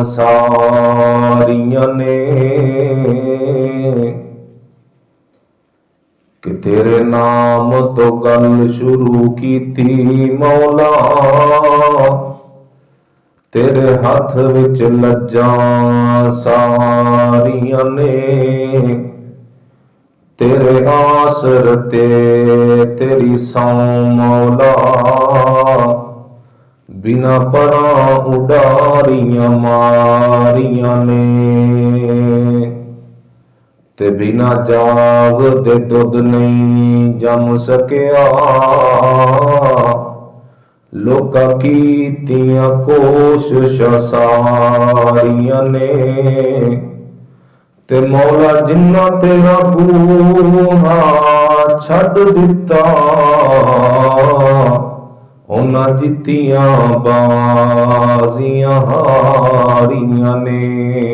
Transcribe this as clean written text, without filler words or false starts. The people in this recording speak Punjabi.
ਸਾਰੀਆਂ ਨੇ ਕਿ ਤੇਰੇ ਨਾਮ ਤੋਂ ਗੱਲ ਸ਼ੁਰੂ ਕੀਤੀ ਮੌਲਾ। ਤੇਰੇ ਹੱਥ ਵਿੱਚ ਲੱਜਾਂ ਸਾਰੀਆਂ ਨੇ, ਤੇਰੇ ਆਸਰ ਤੇ ਤੇਰੀ ਸੌਂ ਮੌਲਾ। ਬਿਨਾ ਪਰਾਂ ਉਡਾਰੀਆਂ ਮਾਰੀਆਂ ਨੇ, ਤੇ ਬਿਨਾ ਜਾਗ ਦੇ ਦੁੱਧ ਨਹੀਂ ਜੰਮ ਸਕਿਆ। ਲੋਕਾਂ ਕੀਤੀਆਂ ਕੋਸ਼ਿਸ਼ਾਂ ਸਾਰੀਆਂ ਨੇ, ਤੇ ਮੌਲਾ ਜਿੰਨਾ ਤੇਰਾ ਬੂਹਾ ਛੱਡ ਦਿੱਤਾ, ਉਹਨਾਂ ਜਿੱਤੀਆਂ ਬਾਜ਼ੀਆਂ ਹਾਰੀਆਂ ਨੇ।